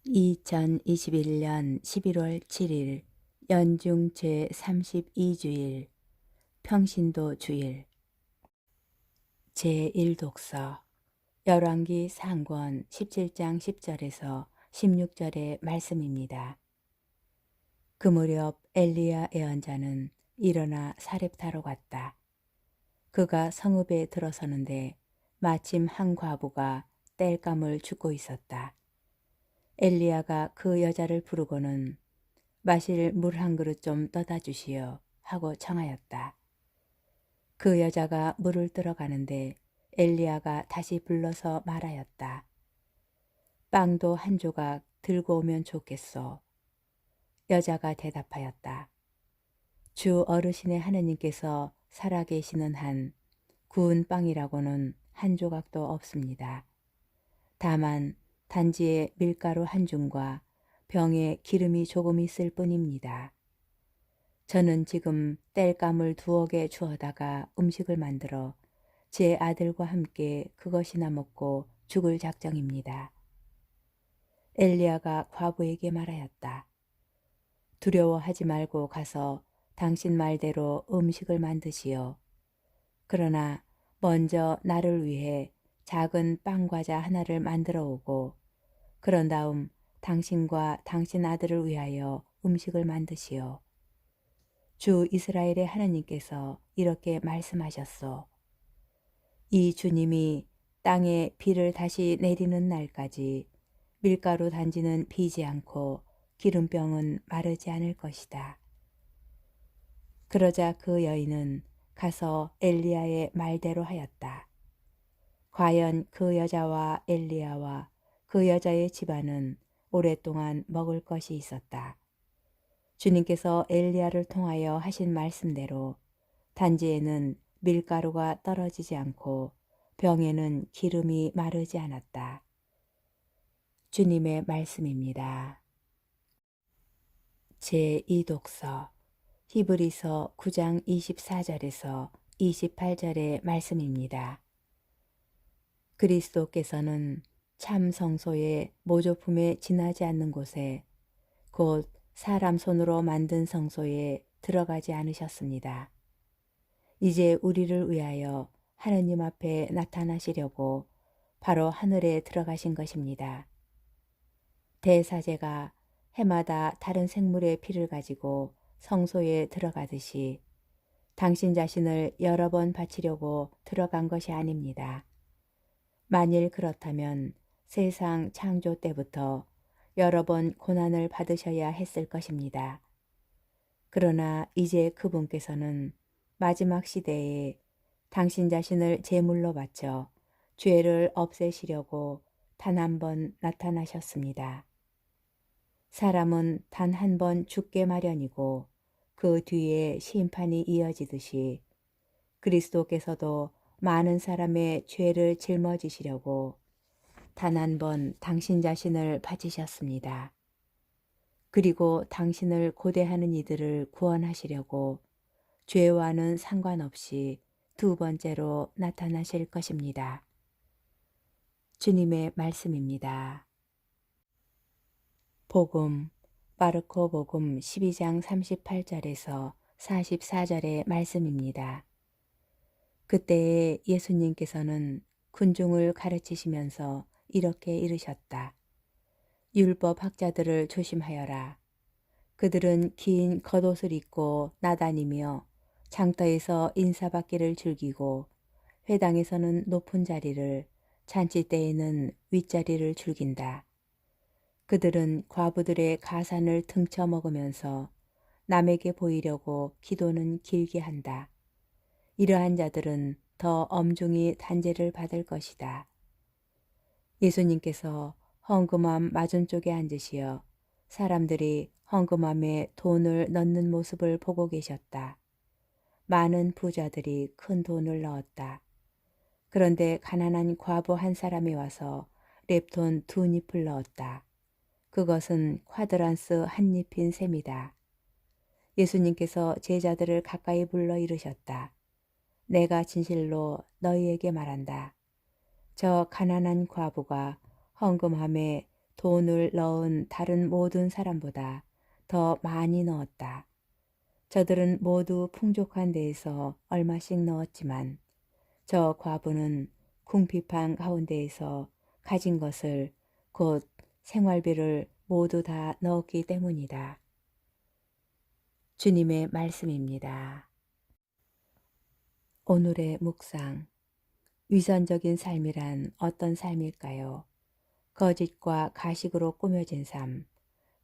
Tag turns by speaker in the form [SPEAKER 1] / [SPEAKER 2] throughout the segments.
[SPEAKER 1] 2021년 11월 7일 연중 제32주일 평신도 주일 제1독서 열왕기 상권 17장 10절에서 16절의 말씀입니다. 그 무렵 엘리야 예언자는 일어나 사렙타로 갔다. 그가 성읍에 들어서는데 마침 한 과부가 땔감을 줍고 있었다. 엘리야가 그 여자를 부르고는 마실 물 한 그릇 좀 떠다 주시오 하고 청하였다. 그 여자가 물을 들어가는데 엘리야가 다시 불러서 말하였다. 빵도 한 조각 들고 오면 좋겠소. 여자가 대답하였다. 주 어르신의 하느님께서 살아계시는 한 구운 빵이라고는 한 조각도 없습니다. 다만 단지에 밀가루 한 줌과 병에 기름이 조금 있을 뿐입니다. 저는 지금 땔감을 2옥에 주어다가 음식을 만들어 제 아들과 함께 그것이나 먹고 죽을 작정입니다. 엘리야가 과부에게 말하였다. 두려워하지 말고 가서 당신 말대로 음식을 만드시오. 그러나 먼저 나를 위해 작은 빵 과자 하나를 만들어 오고 그런 다음 당신과 당신 아들을 위하여 음식을 만드시오. 주 이스라엘의 하나님께서 이렇게 말씀하셨소. 이 주님이 땅에 비를 다시 내리는 날까지 밀가루 단지는 비지 않고 기름병은 마르지 않을 것이다. 그러자 그 여인은 가서 엘리야의 말대로 하였다. 과연 그 여자와 엘리야와 그 여자의 집안은 오랫동안 먹을 것이 있었다. 주님께서 엘리야를 통하여 하신 말씀대로 단지에는 밀가루가 떨어지지 않고 병에는 기름이 마르지 않았다. 주님의 말씀입니다. 제2독서 히브리서 9장 24절에서 28절의 말씀입니다. 그리스도께서는 참 성소의 모조품에 지나지 않는 곳에 곧 사람 손으로 만든 성소에 들어가지 않으셨습니다. 이제 우리를 위하여 하느님 앞에 나타나시려고 바로 하늘에 들어가신 것입니다. 대사제가 해마다 다른 생물의 피를 가지고 성소에 들어가듯이 당신 자신을 여러 번 바치려고 들어간 것이 아닙니다. 만일 그렇다면 세상 창조 때부터 여러 번 고난을 받으셔야 했을 것입니다. 그러나 이제 그분께서는 마지막 시대에 당신 자신을 제물로 바쳐 죄를 없애시려고 단 한 번 나타나셨습니다. 사람은 단 한 번 죽게 마련이고 그 뒤에 심판이 이어지듯이 그리스도께서도 많은 사람의 죄를 짊어지시려고 단 한 번 당신 자신을 바치셨습니다. 그리고 당신을 고대하는 이들을 구원하시려고 죄와는 상관없이 2번째로 나타나실 것입니다. 주님의 말씀입니다. 복음 마르코 복음 12장 38절에서 44절의 말씀입니다. 그때에 예수님께서는 군중을 가르치시면서 이렇게 이르셨다. 율법 학자들을 조심하여라. 그들은 긴 겉옷을 입고 나다니며 장터에서 인사받기를 즐기고 회당에서는 높은 자리를 잔치 때에는 윗자리를 즐긴다. 그들은 과부들의 가산을 등쳐 먹으면서 남에게 보이려고 기도는 길게 한다. 이러한 자들은 더 엄중히 단죄를 받을 것이다. 예수님께서 헌금함 맞은쪽에 앉으시어 사람들이 헌금함에 돈을 넣는 모습을 보고 계셨다. 많은 부자들이 큰 돈을 넣었다. 그런데 가난한 과부 한 사람이 와서 렙돈 2잎을 넣었다. 그것은 쿼드란스 한 잎인 셈이다. 예수님께서 제자들을 가까이 불러 이르셨다. 내가 진실로 너희에게 말한다. 저 가난한 과부가 헌금함에 돈을 넣은 다른 모든 사람보다 더 많이 넣었다. 저들은 모두 풍족한 데에서 얼마씩 넣었지만 저 과부는 궁핍한 가운데에서 가진 것을 곧 생활비를 모두 다 넣었기 때문이다. 주님의 말씀입니다. 오늘의 묵상. 위선적인 삶이란 어떤 삶일까요? 거짓과 가식으로 꾸며진 삶,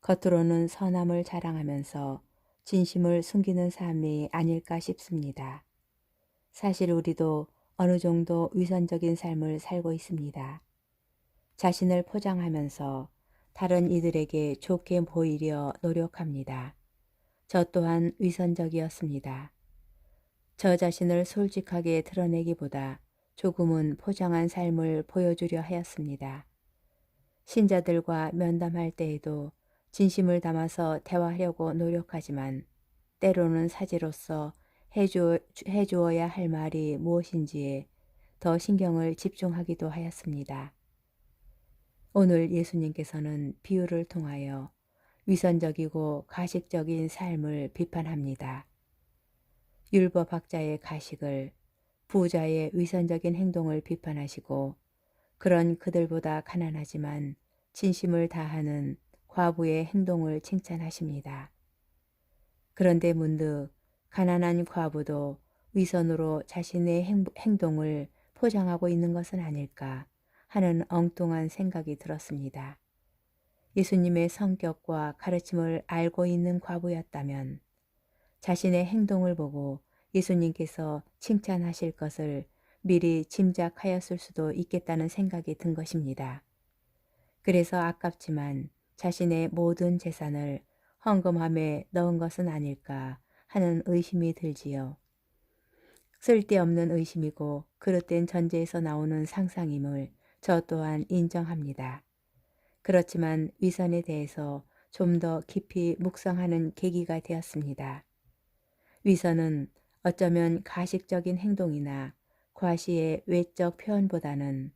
[SPEAKER 1] 겉으로는 선함을 자랑하면서 진심을 숨기는 삶이 아닐까 싶습니다. 사실 우리도 어느 정도 위선적인 삶을 살고 있습니다. 자신을 포장하면서 다른 이들에게 좋게 보이려 노력합니다. 저 또한 위선적이었습니다. 저 자신을 솔직하게 드러내기보다 조금은 포장한 삶을 보여주려 하였습니다. 신자들과 면담할 때에도 진심을 담아서 대화하려고 노력하지만 때로는 사제로서 해주어야 할 말이 무엇인지에 더 신경을 집중하기도 하였습니다. 오늘 예수님께서는 비유를 통하여 위선적이고 가식적인 삶을 비판합니다. 율법학자의 가식을, 부자의 위선적인 행동을 비판하시고 그런 그들보다 가난하지만 진심을 다하는 과부의 행동을 칭찬하십니다. 그런데 문득 가난한 과부도 위선으로 자신의 행동을 포장하고 있는 것은 아닐까 하는 엉뚱한 생각이 들었습니다. 예수님의 성격과 가르침을 알고 있는 과부였다면 자신의 행동을 보고 예수님께서 칭찬하실 것을 미리 짐작하였을 수도 있겠다는 생각이 든 것입니다. 그래서 아깝지만 자신의 모든 재산을 헌금함에 넣은 것은 아닐까 하는 의심이 들지요. 쓸데없는 의심이고 그릇된 전제에서 나오는 상상임을 저 또한 인정합니다. 그렇지만 위선에 대해서 좀 더 깊이 묵상하는 계기가 되었습니다. 위선은 어쩌면 가식적인 행동이나 과시의 외적 표현보다는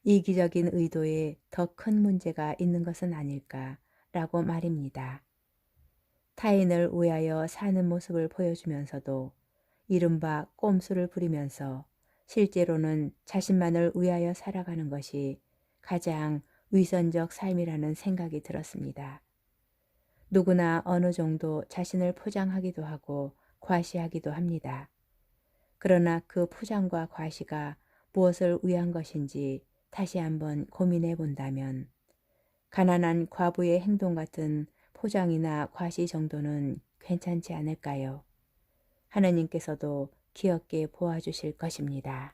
[SPEAKER 1] 이기적인 의도에 더 큰 문제가 있는 것은 아닐까라고 말입니다. 타인을 위하여 사는 모습을 보여주면서도 이른바 꼼수를 부리면서 실제로는 자신만을 위하여 살아가는 것이 가장 위선적 삶이라는 생각이 들었습니다. 누구나 어느 정도 자신을 포장하기도 하고 과시하기도 합니다. 그러나 그 포장과 과시가 무엇을 위한 것인지 다시 한번 고민해 본다면 가난한 과부의 행동 같은 포장이나 과시 정도는 괜찮지 않을까요? 하나님께서도 귀엽게 보아주실 것입니다.